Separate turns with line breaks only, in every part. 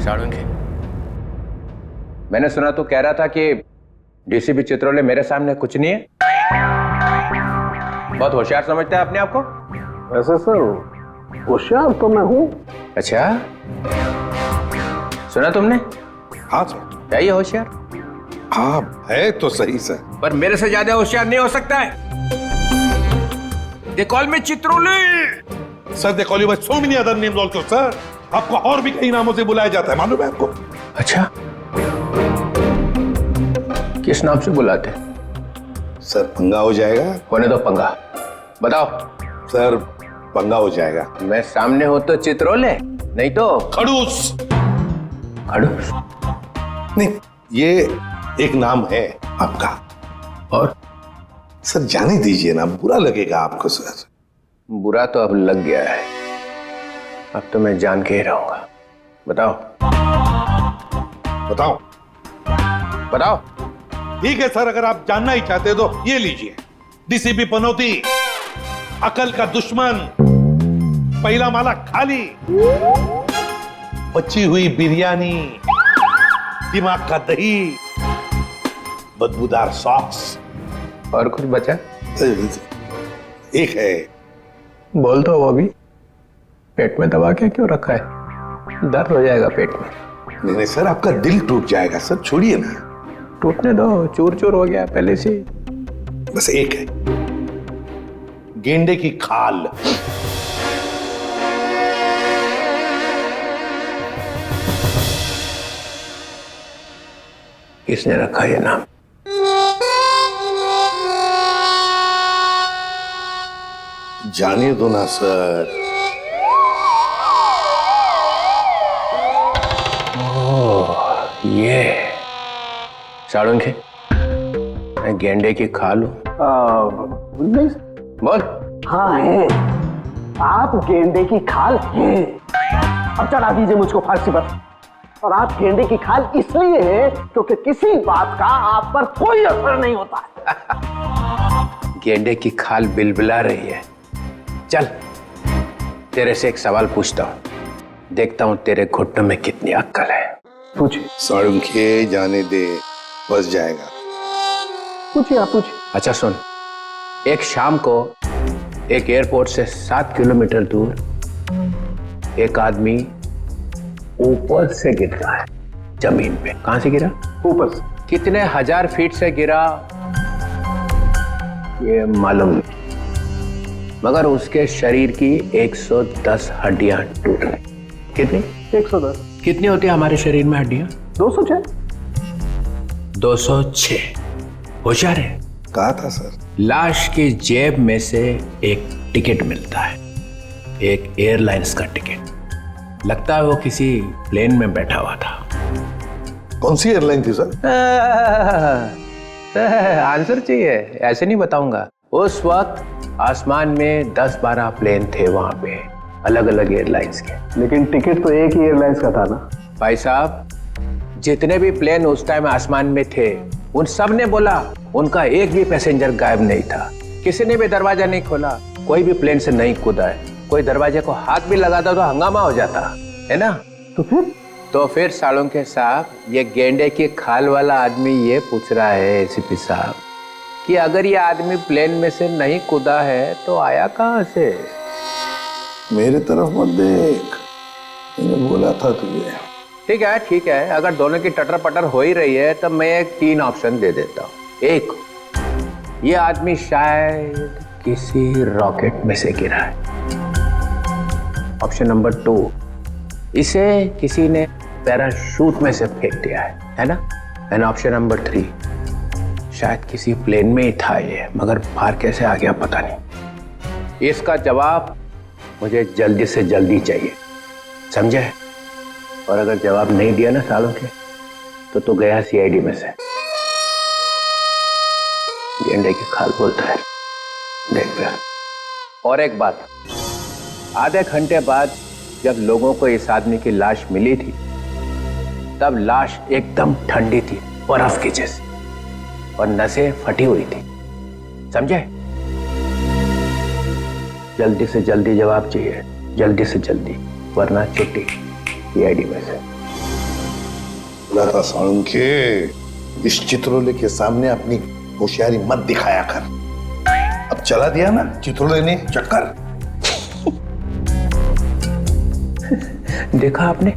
साळुंखे, मैंने सुना तू कह रहा था कि डीसीपी चित्रोले मेरे सामने कुछ नहीं है। बहुत होशियार समझता है अपने आप को।
वैसे सर होशियार तो मैं हूँ।
अच्छा, सुना तुमने?
हाँ सर।
क्या ये होशियार?
हाँ है तो सही सर,
पर मेरे से ज्यादा होशियार नहीं हो सकता है। They call me Chitrole.
Sir they call you by so many other names also sir. आपको और भी कई नामों से बुलाया जाता है, मालूम है आपको?
अच्छा, किस नाम से बुलाते?
सर पंगा हो जाएगा।
होने दो पंगा, बताओ।
सर पंगा हो जाएगा।
मैं सामने हो तो चित्रोले, नहीं तो
खड़ूस।
खड़ूस?
नहीं, ये एक नाम है आपका।
और
सर जाने दीजिए ना, बुरा लगेगा आपको सर।
बुरा तो अब लग गया है, अब तो मैं जान के ही रहूंगा। बताओ
बताओ
बताओ।
ठीक है सर, अगर आप जानना ही चाहते हो तो ये लीजिए, डीसीपी पनौती, अकल का दुश्मन, पहला माला खाली, बची हुई बिरयानी, दिमाग का दही, बदबूदार सॉक्स।
और कुछ बचा?
एक है।
बोल दो वो भी। पेट में दबा के क्यों रखा है? दर्द हो जाएगा पेट में।
नहीं नहीं सर, आपका दिल टूट जाएगा सर, छोड़िए ना।
टूटने दो, चूर चूर हो गया पहले से।
बस एक है, गेंडे की खाल।
किसने रखा ये नाम?
जाने दो ना सर।
ये साळुंखे, मैं गेंडे की खाल हूं।
नहीं
बोल।
हाँ है, आप गेंडे की खाल हैं। अब चढ़ा दीजिए मुझको फांसी पर। और आप गेंडे की खाल इसलिए है क्योंकि किसी बात का आप पर कोई असर नहीं होता है।
गेंडे की खाल बिलबिला रही है। चल, तेरे से एक सवाल पूछता हूं, देखता हूं तेरे घुटनों में कितनी अक्ल है।
पूछिए।
साळुंखे जाने दे, बस जाएगा।
पूछिए, आप पूछिए।
अच्छा सुन, एक शाम को एक एयरपोर्ट से 7 किलोमीटर दूर एक आदमी ऊपर से गिर रहा है जमीन पे। कहां से गिरा?
ऊपर से।
कितने हजार फीट से गिरा ये मालूम नहीं, मगर उसके शरीर की 110 हड्डियां टूट गई। कितनी?
110।
कितनी होती है हमारे शरीर में हड्डियां?
206।
206। होशियार है।
कहा था सर।
लाश की जेब में से एक टिकट मिलता है, एक एयरलाइंस का टिकट। लगता है वो किसी प्लेन में बैठा हुआ था।
कौन सी एयरलाइन थी सर?
आंसर चाहिए? ऐसे नहीं बताऊंगा। उस वक्त आसमान में 10-12 प्लेन थे वहां पे, अलग अलग एयरलाइंस के।
लेकिन टिकट तो एक ही एयरलाइंस का था ना
भाई साहब। जितने भी प्लेन उस टाइम आसमान में थे, उन सब ने बोला उनका एक भी पैसेंजर गायब नहीं था। किसी ने भी दरवाजा नहीं खोला, कोई भी प्लेन से नहीं कूदा है। कोई दरवाजे को हाथ भी लगाता तो हंगामा हो जाता है ना। तो फिर साळुंखे साहब, ये गेंडे की खाल वाला आदमी ये पूछ रहा है एसीपी साहब कि अगर ये आदमी प्लेन में से नहीं कूदा है तो आया कहां से?
मेरे तरफ मत देख, मैंने बोला था तुझे।
ठीक है, अगर दोनों की टटर पटर हो ही रही है तो मैं एक 3 ऑप्शन दे देता हूँ। एक, ये आदमी शायद किसी रॉकेट में से गिरा है। ऑप्शन नंबर 2, इसे किसी ने पैराशूट में से फेंक दिया है ना। एंड ऑप्शन नंबर 3, शायद किसी प्लेन में ही था ये, मगर बाहर कैसे आ गया पता नहीं। इसका जवाब मुझे जल्दी से जल्दी चाहिए, समझे? और अगर जवाब नहीं दिया ना साळुंखे, तो गया सीआईडी में से। गेंडे की खाल बोलता है, देख फिर। और एक बात, आधे घंटे बाद जब लोगों को इस आदमी की लाश मिली थी, तब लाश एकदम ठंडी थी, बर्फ की जैसी, और नसें फटी हुई थी, समझे? जल्दी से जल्दी जवाब चाहिए, जल्दी से जल्दी, वरना छुट्टी सीआईडी में से।
बोला था साउंड के इस चित्रोले के सामने अपनी होशियारी मत दिखाया कर। अब चला दिया ना चित्रोले ने चक्कर।
देखा आपने,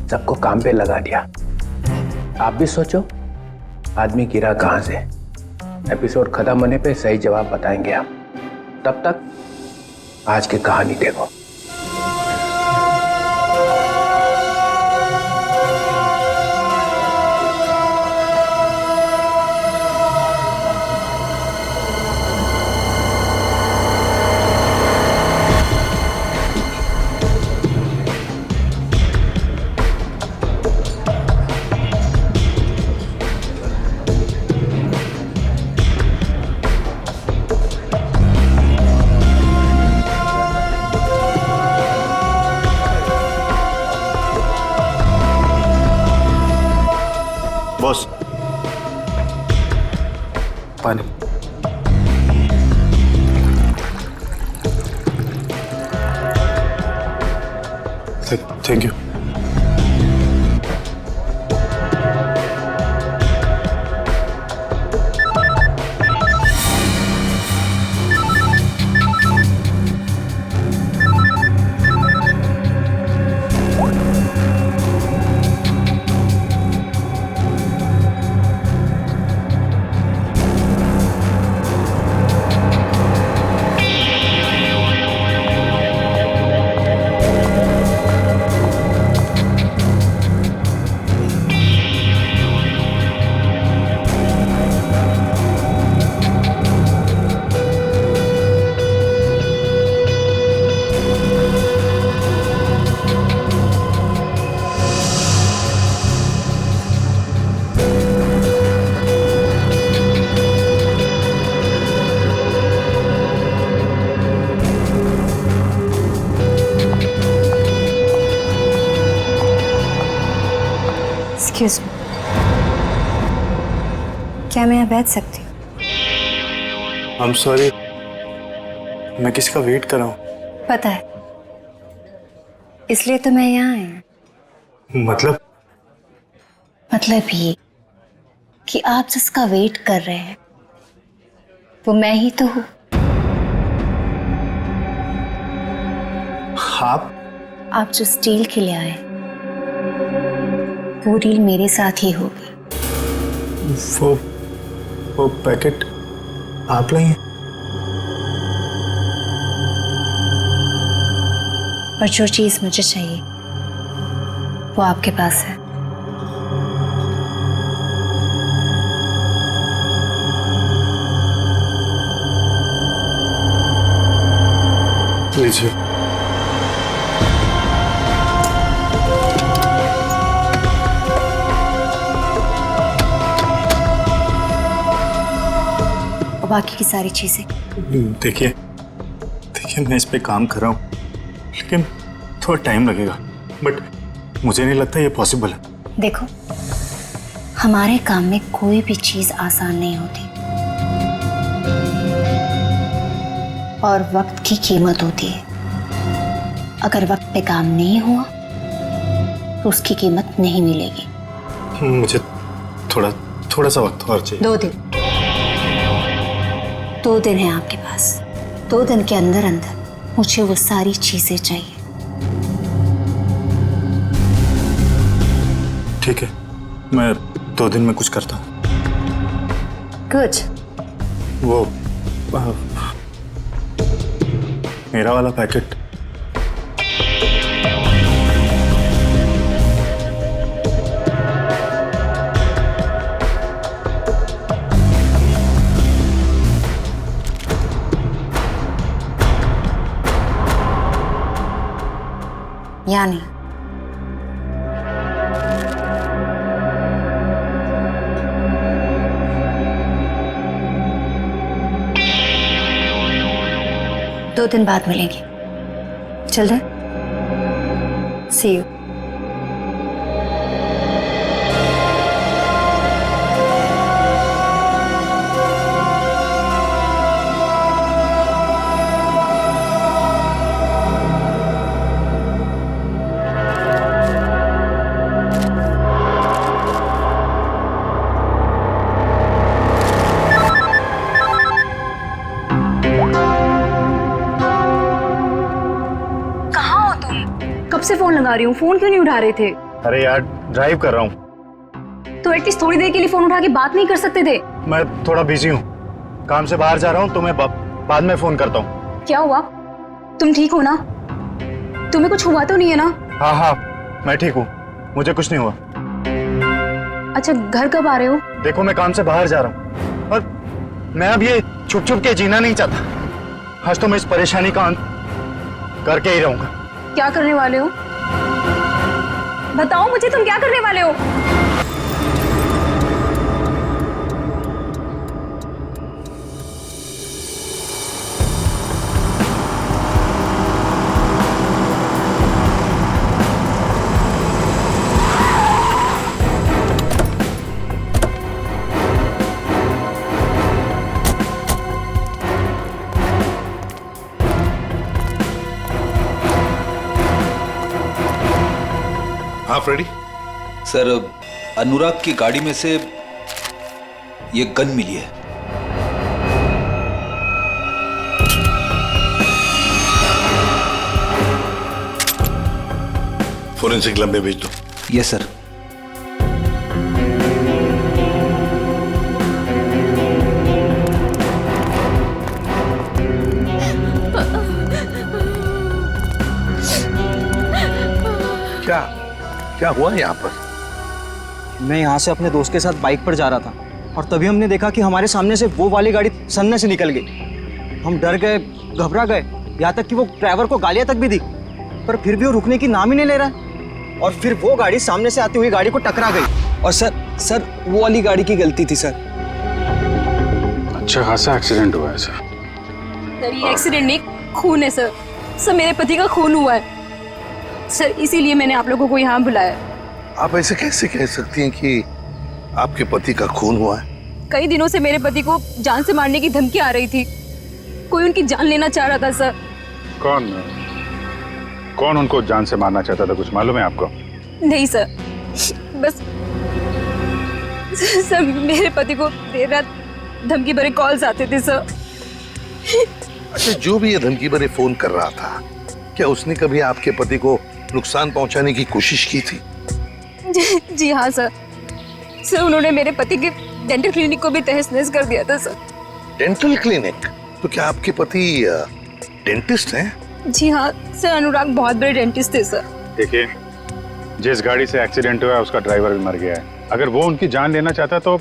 सबको काम पे लगा दिया। आप भी सोचो आदमी गिरा कहां से। एपिसोड खत्म होने पे सही जवाब बताएंगे हम। तब तक आज की कहानी देखो।
बॉस, पानी। Thank you.
एक्सक्यूज मी, क्या मैं यहाँ बैठ सकती हूँ?
आई एम सॉरी, मैं किसी का वेट कर रहा हूँ।
पता है, इसलिए तो मैं यहाँ आई हूँ। मतलब ये कि आप जिसका वेट कर रहे हैं वो मैं ही तो हूँ। आप जो स्टील के लिए आए वो डील मेरे साथ ही होगी।
वो पैकेट आप लाई हैं?
और जो चीज मुझे चाहिए वो आपके पास है।
लीजिए।
और बाकी की सारी चीजें
देखिए मैं इस पे काम कर रहा हूँ, लेकिन थोड़ा टाइम लगेगा, बट मुझे नहीं लगता ये पॉसिबल है।
देखो, हमारे काम में कोई भी चीज आसान नहीं होती और वक्त की कीमत होती है। अगर वक्त पे काम नहीं हुआ तो उसकी कीमत नहीं मिलेगी।
मुझे थोड़ा सा वक्त और चाहिए।
2 दिन है आपके पास। 2 दिन के अंदर मुझे वो सारी चीजें चाहिए।
ठीक है, मैं 2 दिन में कुछ करता हूँ।
गुड।
वो मेरा वाला पैकेट
यानी दो दिन बाद मिलेंगे। चल रहे? See you.
लगा रही हूँ, फोन क्यों नहीं उठा रहे थे?
अरे यार ड्राइव कर रहा हूँ।
तो एटलीस्ट थोड़ी देर के लिए फोन उठा के बात नहीं कर सकते थे?
मैं थोड़ा बिजी हूँ, काम से बाहर जा रहा हूँ, तो मैं बाद में फोन करता हूँ।
क्या हुआ? तुम ठीक हो ना? तुम्हें कुछ हुआ तो नहीं है ना?
हाँ हाँ मैं ठीक हूँ, मुझे कुछ नहीं हुआ।
अच्छा, घर कब आ रहे हो?
देखो मैं काम से बाहर जा रहा हूँ और मैं अब ये छुप छुप के जीना नहीं चाहता। आज तो मैं इस परेशानी का अंत करके ही रहूंगा।
क्या करने वाले हो? बताओ मुझे, तुम क्या करने वाले हो?
हाँ फ्रेडी।
सर, अनुराग की गाड़ी में से ये गन मिली है।
फोरेंसिक लैब में भेज दो।
Yes sir.
क्या क्या हुआ यहाँ पर?
मैं यहाँ से अपने दोस्त के साथ बाइक पर जा रहा था और तभी हमने देखा कि हमारे सामने से वो वाली गाड़ी सन्ने से निकल गई। हम डर गए, घबरा गए, यहाँ तक कि वो ड्राइवर को गालियाँ तक भी दी, पर फिर भी वो रुकने की नाम ही नहीं ले रहा। और फिर वो गाड़ी सामने से आती हुई गाड़ी को टकरा गई। और सर वो वाली गाड़ी की गलती थी सर।
अच्छा खासा एक्सीडेंट हुआ है सर।
सर ये एक्सीडेंट नहीं, खून है सर। सर मेरे पति का खून हुआ है सर, इसीलिए मैंने आप लोगों को यहाँ बुलाया।
आप ऐसे कैसे कह सकती हैं कि आपके पति का खून हुआ है?
कई दिनों से मेरे पति को जान से मारने की धमकी आ रही थी। कोई उनकी जान लेना चाह रहा था सर।
कौन उनको जान से मारना चाहता था, कुछ मालूम है आपको?
नहीं सर, बस सर मेरे पति को देर रात धमकी भरे कॉल्स आते थे सर।
अच्छा, जो भी ये धमकी भरे फोन कर रहा था, क्या उसने कभी आपके पति को नुकसान पहुंचाने की कोशिश की थी?
जी हाँ सर। सर उन्होंने मेरे पति के डेंटल क्लिनिक को भी तहस नहस कर दिया था सर।
Dental clinic? तो क्या आपके पति डेंटिस्ट हैं?
जी हाँ सर, अनुराग बहुत बड़े डेंटिस्ट थे सर।
देखिए, जिस गाड़ी से एक्सीडेंट हुआ है उसका ड्राइवर भी मर गया है। अगर वो उनकी जान लेना चाहता तो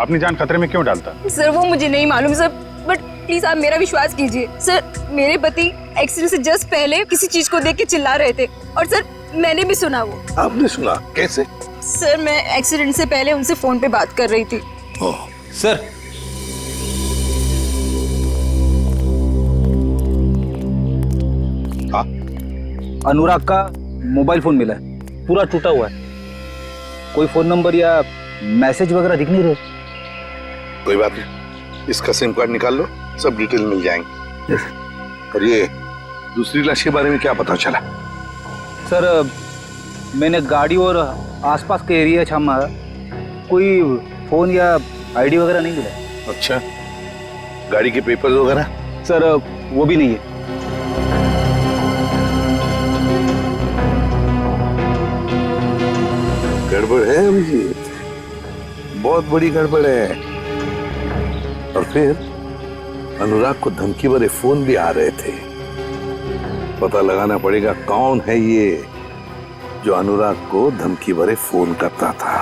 अपनी जान खतरे में क्यों डालता?
सर वो मुझे नहीं मालूम सर, बट प्लीज आप मेरा विश्वास कीजिए सर। मेरे पति एक्सीडेंट से जस्ट पहले किसी चीज को देख के चिल्ला रहे थे और सर मैंने भी सुना। वो
आपने सुना? कैसे?
सर मैं एक्सीडेंट से पहले उनसे फोन पे बात कर रही थी।
ओह,
सर,
अनुराग का मोबाइल फोन मिला है, पूरा टूटा हुआ है। कोई फोन नंबर या मैसेज वगैरह दिख नहीं रहे।
कोई बात नहीं, इसका सिम कार्ड निकाल लो, सब डिटेल मिल जाएंगे। और ये दूसरी लाश के बारे में क्या पता चला?
सर मैंने गाड़ी और आसपास के एरिया छामा, कोई फोन या आईडी वगैरह नहीं मिला।
अच्छा, गाड़ी के पेपर्स वगैरह?
सर वो भी नहीं है।
गड़बड़ है अभिजीत, बहुत बड़ी गड़बड़ है। और फिर अनुराग को धमकी भरे फोन भी आ रहे थे। पता लगाना पड़ेगा कौन है ये जो अनुराग को धमकी भरे फोन करता था।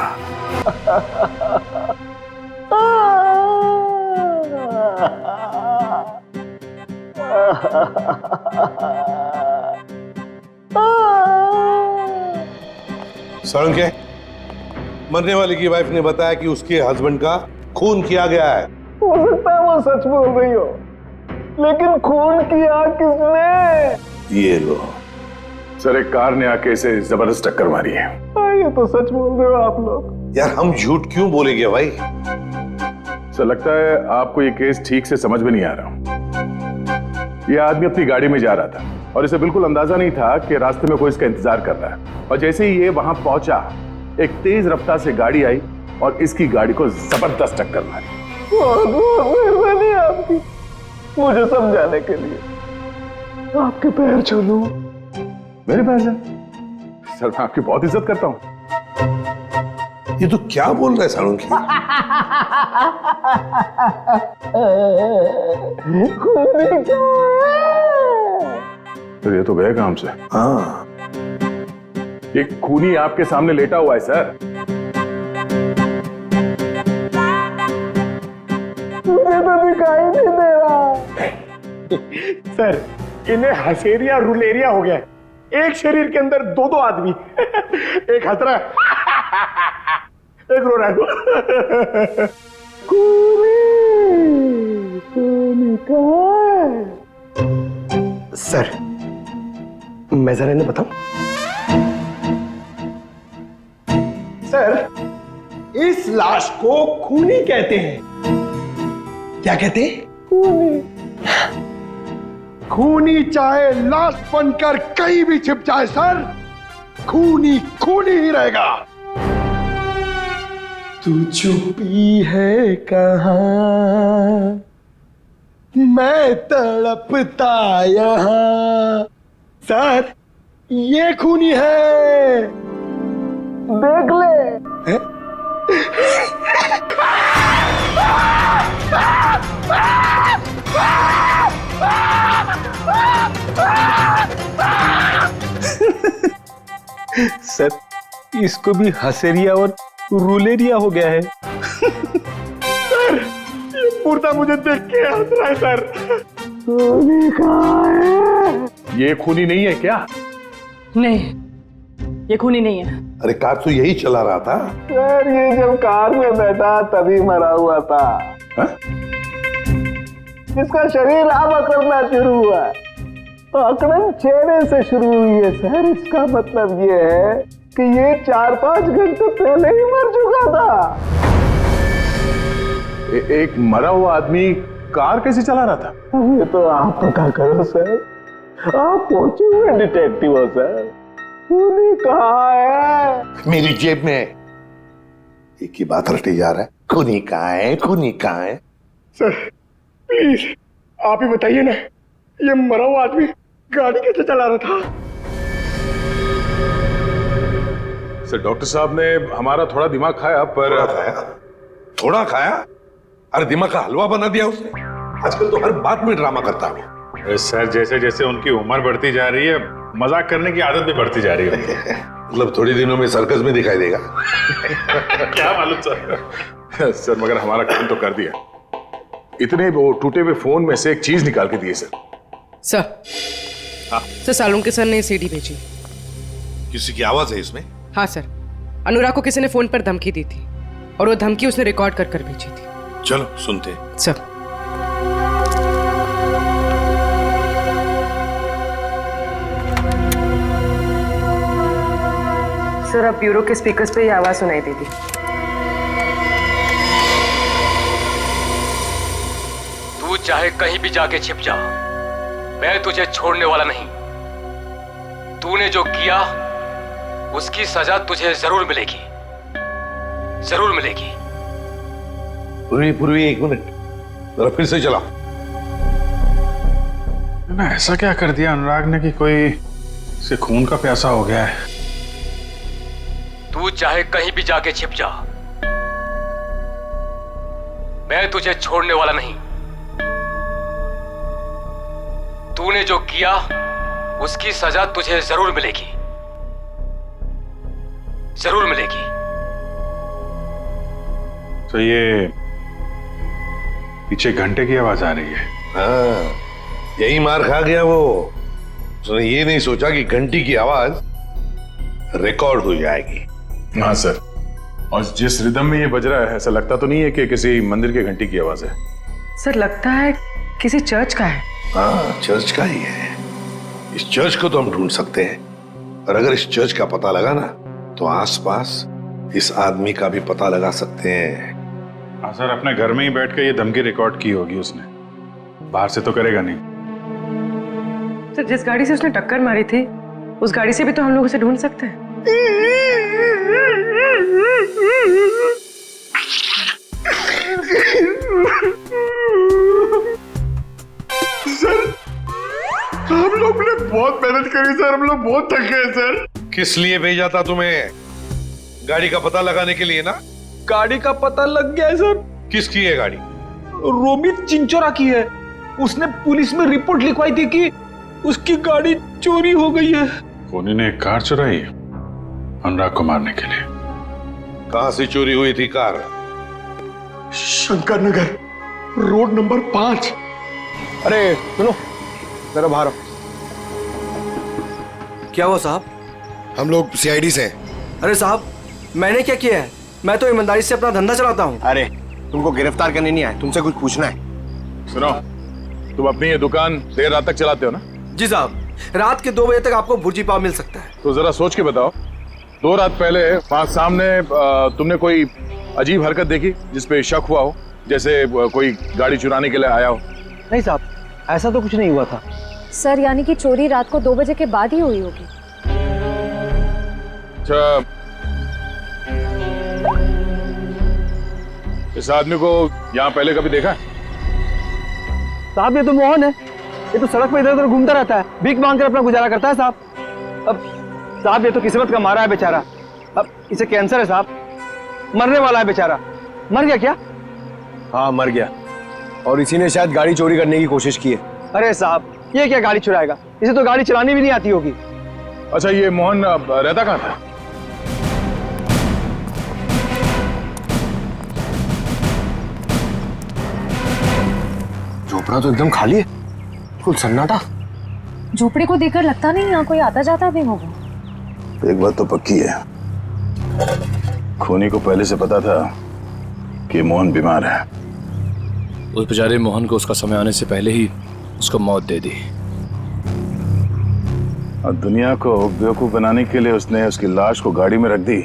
सड़न के मरने वाले की वाइफ ने बताया कि उसके हस्बैंड का खून किया गया है।
हो सकता है वो सच बोल रही हो, लेकिन खून किया किसने?
ये लो
सर, एक कार ने आके इसे जबरदस्त टक्कर मारी है।
ये तो सच बोल रहे हो आप लोग।
यार, हम झूठ क्यों बोलेंगे भाई?
सर लगता है आपको ये केस ठीक से समझ में नहीं आ रहा। ये आदमी अपनी गाड़ी में जा रहा था और इसे बिल्कुल अंदाजा नहीं था कि रास्ते में कोई इसका इंतजार कर रहा है। और जैसे ही ये वहां पहुंचा, एक तेज रफ्तार से गाड़ी आई और इसकी गाड़ी को जबरदस्त टक्कर मारी।
बहुत बहुत मेहरबानी आपकी मुझे समझाने के लिए। आपके पैर छू लूं?
मेरे पैर से? सर मैं आपकी बहुत इज्जत करता हूँ।
ये तो क्या बोल रहा है सालुंकी?
तो ये तो गए काम से।
हाँ,
ये खूनी आपके सामने लेटा हुआ है सर।
मुझे तो दिखाई नहीं दे रहा। सर इन्हें हसेरिया रुलेरिया हो गया है। एक शरीर के अंदर दो दो आदमी, एक हंस रहा है, एक रो रहा है। सर मैं जरा इन्हें बताऊं। सर इस लाश को खूनी कहते हैं। क्या कहते हैं? खूनी। खूनी चाहे लाश बनकर कहीं भी छिप जाए सर, खूनी खूनी ही रहेगा। तू छुपी है कहाँ, मैं तड़पता यहाँ। सर ये खूनी है, देख ले। है?
सर इसको भी हसेरिया और रूलेरिया हो गया है।
सर ये मुर्दा मुझे देख के हंस रहा है सर। खूनी कहाँ है?
ये खूनी नहीं है क्या?
नहीं, ये खूनी नहीं है।
अरे कार तो यही चला रहा था।
सर ये जब कार में बैठा तभी मरा हुआ था।
हा?
इसका शरीर अब अकड़ना शुरू हुआ है, तो अकड़न चेहरे से शुरू हुई है सर। इसका मतलब ये है कि ये 4-5 घंटे पहले ही मर चुका था।
एक मरा हुआ आदमी कार कैसे चला रहा था?
ये तो आप पता करो सर, आप पहुंचे हुए डिटेक्टिव हो सर। खूनी कहाँ है?
मेरी जेब में। एक ही बात रटे जा रहा है, खूनी कहाँ है, खूनी कहाँ है?
सर प्लीज आप ही बताइए ना, ये मरा हुआ आदमी गाड़ी कैसे चला रहा था?
सर डॉक्टर साहब ने हमारा थोड़ा दिमाग खाया, पर
थोड़ा खाया? थोड़ा खाया? अरे दिमाग का हलवा बना दिया उसने। आजकल तो हर बात में ड्रामा करता है।
सर जैसे जैसे उनकी उम्र बढ़ती जा रही है, मजाक करने की आदत भी बढ़ती जा रही है।
मतलब थोड़ी दिनों में सर्कस में दिखाई देगा।
क्या मालूम सर। सर मगर हमारा काम तो कर दिया। इतने वो टूटे हुए फोन में से एक चीज निकाल के दिए सर।
सर सालुंके सर ने सीडी भेजी।
किसी की आवाज है इसमें?
हाँ सर, अनुराग को किसी ने फोन पर धमकी दी थी और वो धमकी उसने रिकॉर्ड कर कर भेजी थी।
चलो सुनते हैं।
सर सर अब ब्यूरो के स्पीकर्स पे ये आवाज सुनाई देगी।
तू चाहे कहीं भी जाके छिप जा, मैं तुझे छोड़ने वाला नहीं। तूने जो किया उसकी सजा तुझे जरूर मिलेगी, जरूर मिलेगी।
पूर्वी 1 मिनट, जरा फिर से चला।
ना ऐसा क्या कर दिया अनुराग ने कि कोई से खून का प्यासा हो गया है?
तू चाहे कहीं भी जाके छिप जा, मैं तुझे छोड़ने वाला नहीं। तूने जो किया उसकी सजा तुझे जरूर मिलेगी, जरूर मिलेगी।
तो ये पीछे घंटे की आवाज आ रही है।
हाँ, यही मार खा गया वो। उसने ये नहीं सोचा कि घंटी की आवाज रिकॉर्ड हो जाएगी।
हाँ सर, और जिस रिदम में ये बज रहा है ऐसा लगता तो नहीं है कि किसी मंदिर की घंटी की आवाज है।
सर लगता है किसी चर्च का है।
हाँ चर्च का ही है। इस चर्च को तो हम ढूंढ सकते हैं, और अगर इस चर्च का पता लगा ना तो आसपास इस आदमी का भी पता लगा सकते हैं।
हाँ सर, अपने घर में ही बैठ के ये धमकी रिकॉर्ड की होगी उसने, बाहर से तो करेगा नहीं।
सर जिस गाड़ी से उसने टक्कर मारी थी उस गाड़ी से भी तो हम लोग उसे ढूंढ सकते हैं।
सर हम लोग ने बहुत मेहनत करी सर, हम लोग बहुत थक गए सर।
किस लिए भेजा था तुम्हें? गाड़ी का पता लगाने के लिए ना?
गाड़ी का पता लग गया है सर।
किसकी है गाड़ी?
रोमित चिंचोरा की है। उसने पुलिस में रिपोर्ट लिखवाई थी कि उसकी गाड़ी चोरी हो गई है।
खूनी ने एक कार चुराई है अनुराग को मारने के लिए।
कहां से चोरी हुई थी car?
Shankar Nagar, road number 5।
अरे सुनो, जरा बाहर आओ।
क्या हुआ साहब?
हम लोग सीआईडी से हैं।
अरे साहब, मैंने क्या किया है? मैं तो ईमानदारी से अपना धंधा चलाता हूँ।
अरे तुमको गिरफ्तार करने नहीं आए, तुमसे कुछ पूछना है।
सुनो, तुम अपनी ये दुकान देर रात तक चलाते हो ना?
जी साहब, रात के 2 बजे तक आपको भुर्जी पाव मिल सकता है।
तो जरा सोच के बताओ, 2 रात पहले वहां सामने तुमने कोई अजीब हरकत देखी जिसपे शक हुआ हो, जैसे कोई गाड़ी चुराने के लिए आया हो?
नहीं साहब, ऐसा तो कुछ नहीं हुआ था।
सर, यानी कि चोरी रात को 2 बजे के बाद ही हुई होगी।
अच्छा, इस आदमी को यहाँ पहले कभी देखा है?
साहब ये तो मोहन है। ये तो सड़क पे इधर उधर घूमता रहता है, भीख मांग कर अपना गुजारा करता है साहब। अब साहब ये तो किस्मत का मारा है बेचारा। अब इसे कैंसर है साहब, मरने वाला है बेचारा। मर गया क्या?
हाँ मर गया, और इसी ने शायद गाड़ी चोरी करने की कोशिश की है।
अरे साहब, ये क्या गाड़ी चुराएगा? इसे तो गाड़ी चलानी भी नहीं आती होगी।
अच्छा, ये मोहन रहता कहाँ था?
झोपड़ा तो एकदम खाली है, कुल सन्नाटा।
झोपड़ी को देखकर लगता नहीं यहाँ कोई आता जाता भी होगा।
एक बात तो पक्की है, खूनी को पहले से पता था कि मोहन बीमार है।
उस बेचारे मोहन को उसका समय आने से पहले ही उसको मौत दे दी।
और दुनिया को बेवकूफ बनाने के लिए उसने उसकी लाश को गाड़ी में रख दी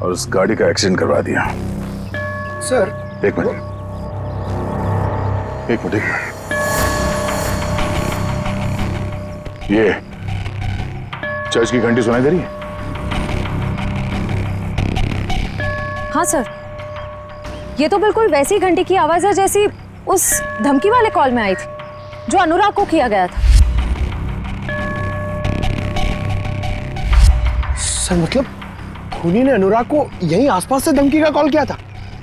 और उस गाड़ी का एक्सीडेंट करवा दिया।
सर
एक मिनट। ये चर्च की घंटी सुनाई दे रही है?
हाँ सर, ये तो बिल्कुल वैसी घंटी की आवाज है जैसी उस धमकी वाले कॉल में आई थी जो अनुराग को किया गया था।
सर मतलब खूनी ने अनुराग को यहीं आसपास से धमकी का कॉल किया था?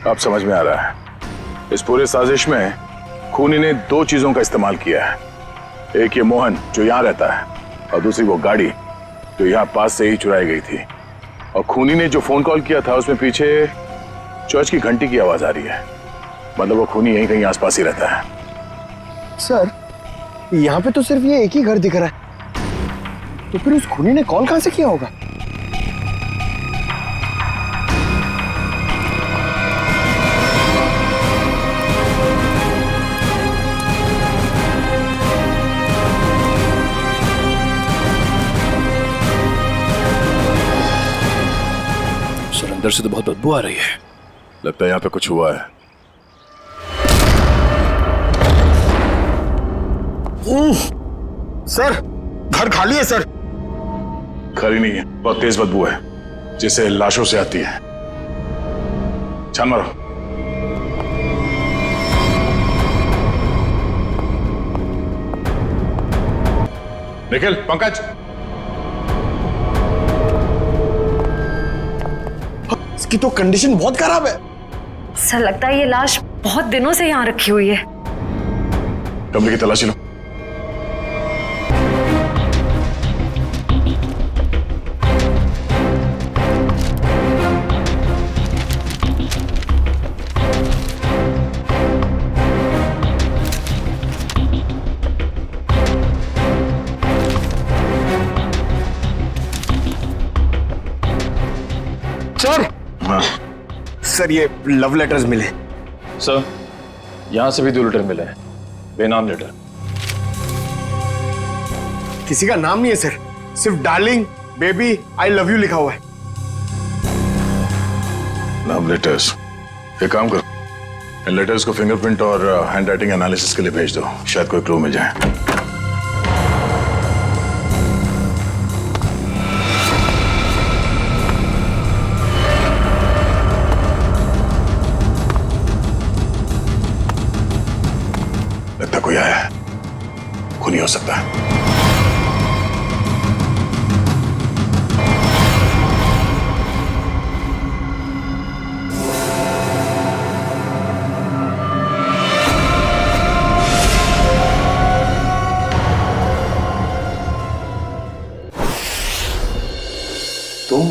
अब समझ में आ रहा है। इस पूरे साजिश में खूनी ने 2 चीजों का इस्तेमाल किया है। एक ये मोहन जो यहाँ रहता है, और दूसरी वो गाड़ी जो यहाँ पास से ही चुराई गई थी। और खूनी ने जो फोन कॉल किया था उसमें पीछे चर्च की घंटी की आवाज आ रही है। मतलब वो खूनी यहीं कहीं आसपास ही रहता है।
सर यहाँ पे तो सिर्फ ये एक ही घर दिख रहा है, तो फिर उस खूनी ने कॉल कहां से किया होगा?
सर, अंदर से तो बहुत बदबू आ रही है।
लगता है यहाँ पे कुछ हुआ है।
सर घर खाली है सर।
खाली नहीं है, बहुत तेज बदबू है जिससे लाशों से आती है। छान मारो। निखिल, पंकज,
इसकी तो कंडीशन बहुत खराब है।
सर लगता है ये लाश बहुत दिनों से यहाँ रखी हुई है।
कमरे की तलाशी लो।
सर सर ये लव लेटर्स मिले।
सर, यहाँ से भी 2 लेटर मिले हैं, बेनाम लेटर।
किसी का नाम नहीं है सर, सिर्फ darling, baby, I love you लिखा हुआ है।
Love letters. एक काम करो, इन लेटर्स को फिंगरप्रिंट और हैंड राइटिंग एनालिसिस के लिए भेज दो, शायद कोई क्लू मिल जाए। लगता कोई आया है, खूनी हो सकता है।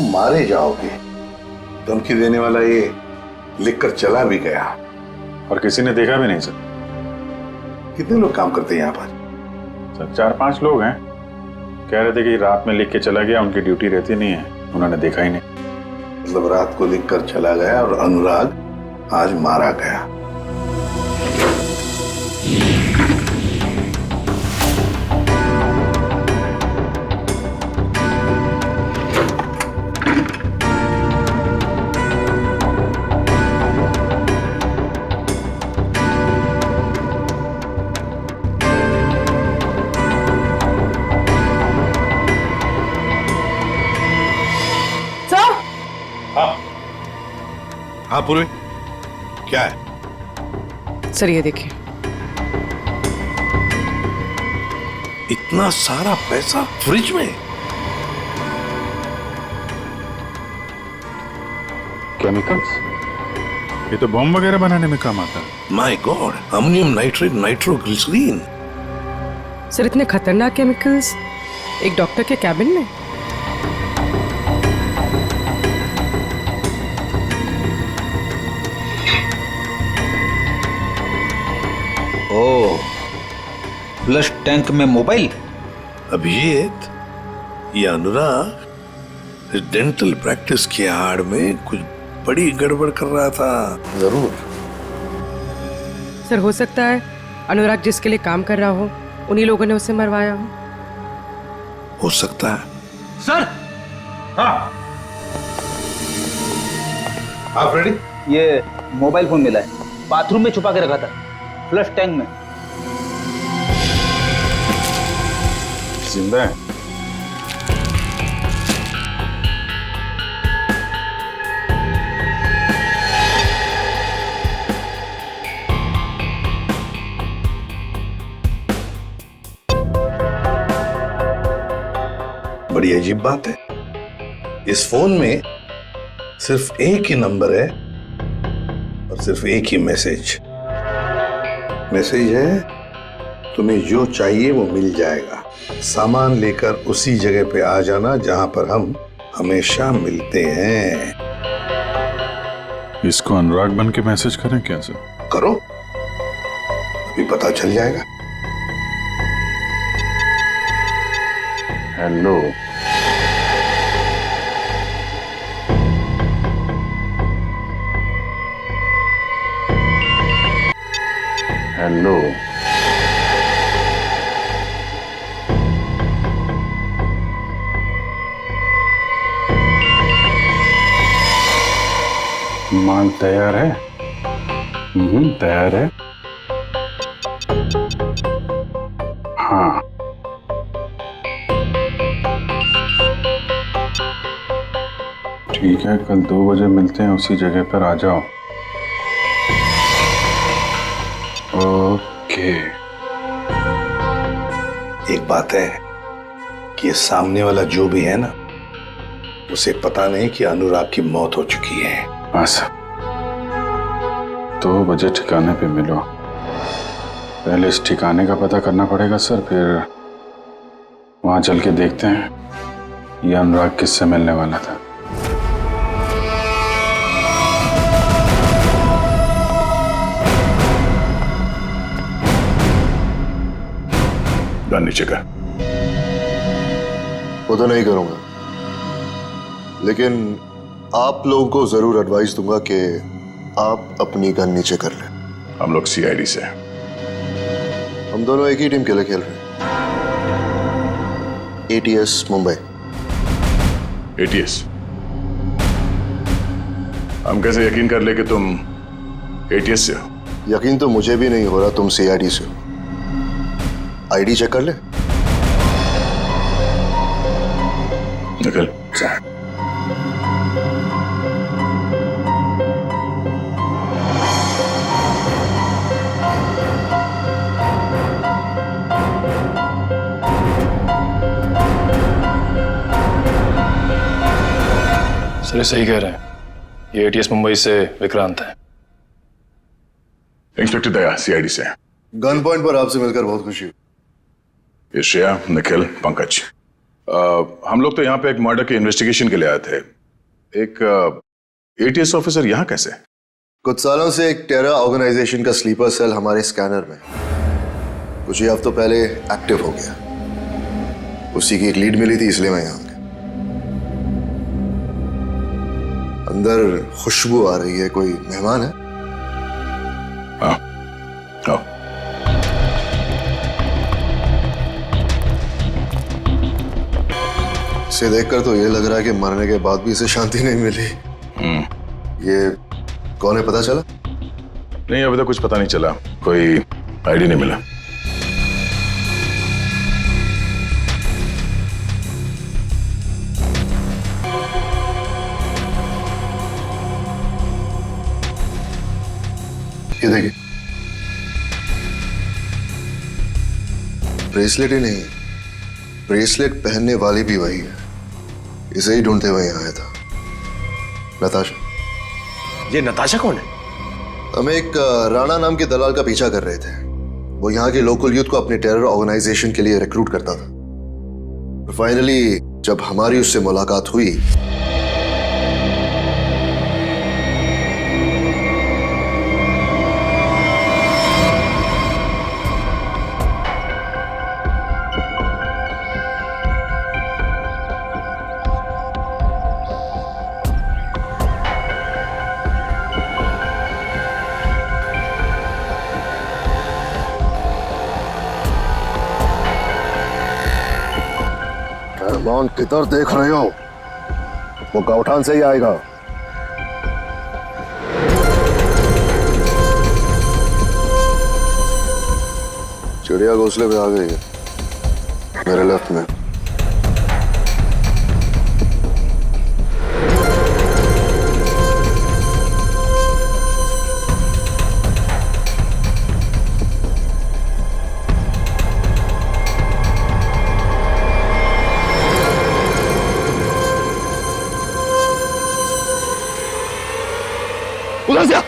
तुम मारे जाओगे। धमकी देने वाला ये लिखकर चला भी गया।
और किसी ने देखा भी नहीं सर।
कितने लोग काम करते हैं यहाँ पर?
सर 4-5 लोग हैं। कह रहे थे कि रात में लिख के चला गया, उनकी ड्यूटी रहती नहीं है, उन्होंने देखा ही नहीं।
मतलब रात को लिखकर चला गया और अनुराग आज मारा गया। हाँ पूर्वी, क्या है?
सर ये देखिए,
इतना सारा पैसा फ्रिज में?
केमिकल्स? ये तो बम वगैरह बनाने में काम आता है।
My god, ammonium nitrate, nitroglycerine.
Sir इतने खतरनाक केमिकल्स एक डॉक्टर के कैबिन में?
ओह, फ्लश टैंक में मोबाइल।
अभिजीत, ये अनुराग इस डेंटल प्रैक्टिस की आड़ में कुछ बड़ी गड़बड़ कर रहा था जरूर।
सर हो सकता है अनुराग जिसके लिए काम कर रहा हो उन्हीं लोगों ने उसे मरवाया
हो सकता है।
सर। हाँ हाँ फ्रेडी,
ये मोबाइल फोन मिला है, बाथरूम में छुपा के रखा था, फ्लश टैंक में।
जिंदा है?
बड़ी अजीब बात है, इस फोन में सिर्फ एक ही नंबर है और सिर्फ एक ही मैसेज है, तुम्हें जो चाहिए वो मिल जाएगा। सामान लेकर उसी जगह पे आ जाना जहां पर हम हमेशा मिलते हैं।
इसको अनुराग बन के मैसेज करें क्या सर?
करो, अभी पता चल जाएगा।
हेलो, हेलो, माल तैयार है? तैयार है। हाँ, ठीक है, कल 2 बजे मिलते हैं, उसी जगह पर आ जाओ। ओके।
एक बात है कि ये सामने वाला जो भी है ना, उसे पता नहीं कि अनुराग की मौत हो चुकी है।
हाँ सर, 2 बजे ठिकाने पे मिलो। पहले इस ठिकाने का पता करना पड़ेगा सर, फिर वहां चल के देखते हैं ये अनुराग किससे मिलने वाला था। नीचे का
वो तो नहीं करूंगा, लेकिन आप लोगों को जरूर एडवाइस दूंगा कि आप अपनी गन नीचे कर लें।
हम लोग सीआईडी से हैं।
हम दोनों एक ही टीम के लिए खेल रहे हैं। ATS मुंबई।
ATS? हम कैसे यकीन कर ले कि तुम ATS से हो?
यकीन तो मुझे भी नहीं हो रहा तुम CID से हो। ID चेक कर ले।
निकल।
सर सही कह रहे हैं, ये ATS मुंबई से विक्रांत है।
इंस्पेक्टर दया, CID से।
गन पॉइंट पर आपसे मिलकर बहुत खुशी हुई।
ये श्रेया, निखिल, पंकज, हम लोग तो यहाँ पे एक मर्डर के इन्वेस्टिगेशन के लिए आए थे। एक एटीएस ऑफिसर यहाँ कैसे?
कुछ सालों से एक टेरर ऑर्गेनाइजेशन का स्लीपर सेल हमारे स्कैनर में कुछ ही हफ्तों पहले एक्टिव हो गया। उसी की एक लीड मिली थी, इसलिए मैं यहाँ गया। अंदर खुशबू आ रही है, कोई मेहमान है?
हाँ, आओ।
इसे देखकर तो ये लग रहा है कि मरने के बाद भी इसे शांति नहीं मिली। ये कौन है, पता चला?
नहीं, अभी तक कुछ पता नहीं चला, कोई आईडी नहीं मिला।
ये देखिए, ब्रेसलेट ही नहीं, ब्रेसलेट पहनने वाली भी वही है। इसे ही ढूंढते हुए यहाँ आया था। नताशा।
ये नताशा कौन है?
हम एक राणा नाम के दलाल का पीछा कर रहे थे। वो यहाँ के लोकल यूथ को अपने टेरर ऑर्गेनाइजेशन के लिए रिक्रूट करता था। फाइनली जब हमारी उससे मुलाकात हुई रहमान, किधर देख रहे हो? वो गौठान से ही आएगा। चिड़िया घोंसले पे आ गई है, मेरे लेफ्ट में। उधर से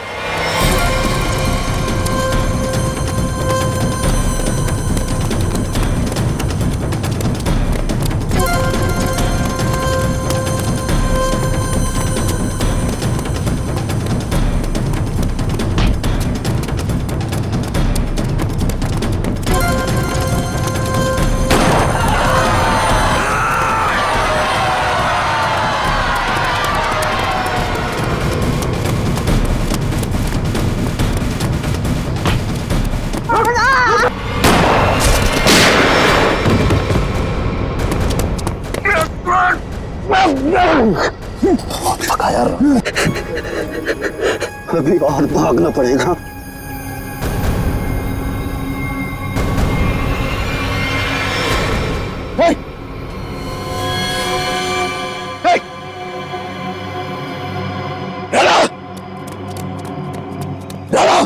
पका यार, अभी और भागना पड़ेगा। हे! हे! राणा! राणा!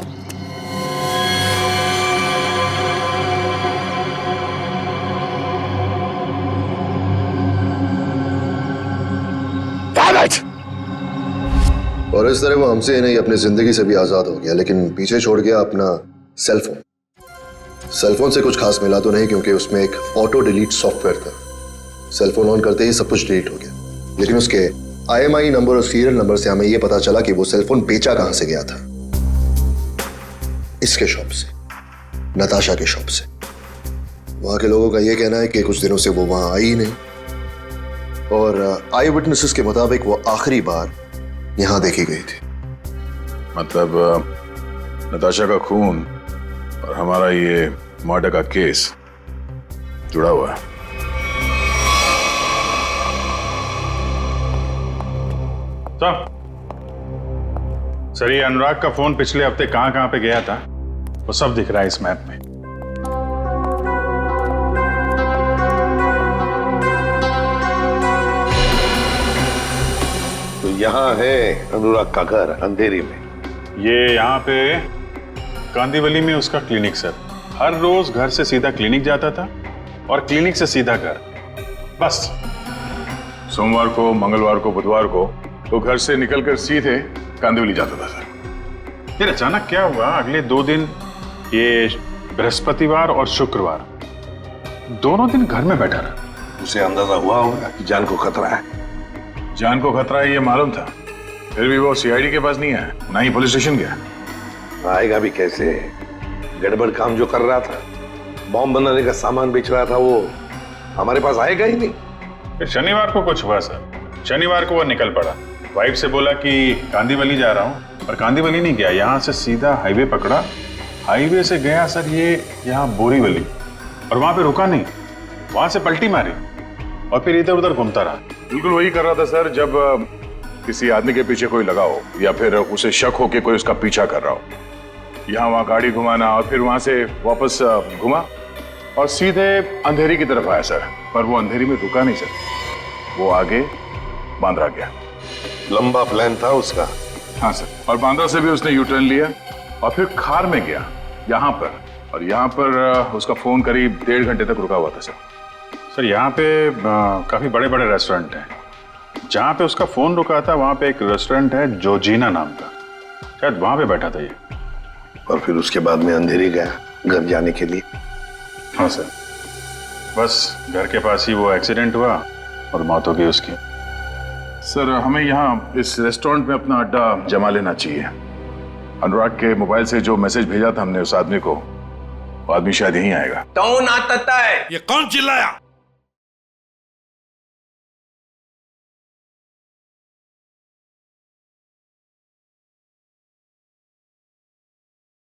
और इस तरह वो हमसे ही नहीं अपनी जिंदगी से भी आजाद हो गया, लेकिन पीछे छोड़ गया अपना सेलफोन। सेलफोन से कुछ खास मिला तो नहीं, क्योंकि उसमें एक ऑटो डिलीट सॉफ्टवेयर था। सेलफोन ऑन करते ही सब कुछ डिलीट हो गया, लेकिन उसके IMI नंबर और सीरियल नंबर से हमें यह पता चला कि वो सेलफोन बेचा कहां से गया था। इसके शॉप से, नताशा के शॉप से। वहां के लोगों का यह कहना है कि कुछ दिनों से वो वहां आई ही नहीं, और आई विटनेसेस के मुताबिक वो आखिरी बार यहां देखी गई थी।
मतलब नताशा का खून और हमारा ये मर्डर का केस जुड़ा हुआ है।
सर, ये अनुराग का फोन पिछले हफ्ते कहां पे गया था वो सब दिख रहा है इस मैप में।
यहाँ है अनुराग का घर, अंधेरी में।
ये यहाँ पे कांदीवली में उसका क्लिनिक सर। हर रोज घर से सीधा क्लिनिक जाता था और क्लिनिक से सीधा घर, बस।
सोमवार को, मंगलवार को, बुधवार को वो घर से निकलकर सीधे कांदिवली जाता था सर।
फिर अचानक क्या हुआ, अगले 2 दिन, ये बृहस्पतिवार और शुक्रवार, दोनों दिन घर में बैठा रहा।
उसे अंदाजा हुआ होगा कि जान को खतरा है।
जान को खतरा है ये मालूम था, फिर भी वो सीआईडी के पास नहीं आया, ना ही पुलिस स्टेशन गया।
आएगा भी कैसे? गड़बड़ काम जो कर रहा था, बॉम्ब बनाने का सामान बेच रहा था, वो हमारे पास आएगा ही नहीं।
फिर शनिवार को कुछ हुआ सर। शनिवार को वो निकल पड़ा, वाइफ से बोला कि कांदीवली जा रहा हूँ, पर कांदीवली नहीं गया, यहाँ से सीधा हाईवे पकड़ा। हाईवे से गया सर ये यहाँ बोरीवली, और वहां पे रुका नहीं, वहां से पलटी मारी और फिर इधर उधर घूमता रहा।
बिल्कुल वही कर रहा था सर, जब किसी आदमी के पीछे कोई लगा हो या फिर उसे शक हो कि कोई उसका पीछा कर रहा हो। यहाँ वहां गाड़ी घुमाना और फिर वहां से वापस घुमा और सीधे अंधेरी की तरफ आया सर, पर वो अंधेरी में रुका नहीं सर, वो आगे बांद्रा गया।
लंबा प्लान था उसका।
हाँ सर, और बांद्रा से भी उसने यू टर्न लिया और फिर खार में गया यहाँ पर, और यहाँ पर उसका फोन करीब 1.5 घंटे तक रुका हुआ था सर।
सर यहाँ पे काफी बड़े बड़े रेस्टोरेंट हैं, जहाँ पे उसका फोन रुका था वहाँ पे एक रेस्टोरेंट है जोजीना नाम का, शायद वहाँ पे बैठा था ये।
और फिर उसके बाद में अंधेरी गया घर जाने के लिए।
हाँ सर, बस घर के पास ही वो एक्सीडेंट हुआ और मौत हो गई उसकी।
सर हमें यहाँ इस रेस्टोरेंट में अपना अड्डा जमा लेना चाहिए। अनुराग के मोबाइल से जो मैसेज भेजा था हमने उस आदमी को, वो आदमी शायद यहीं आएगा।
कौन आता है? ये कौन चिल्लाया?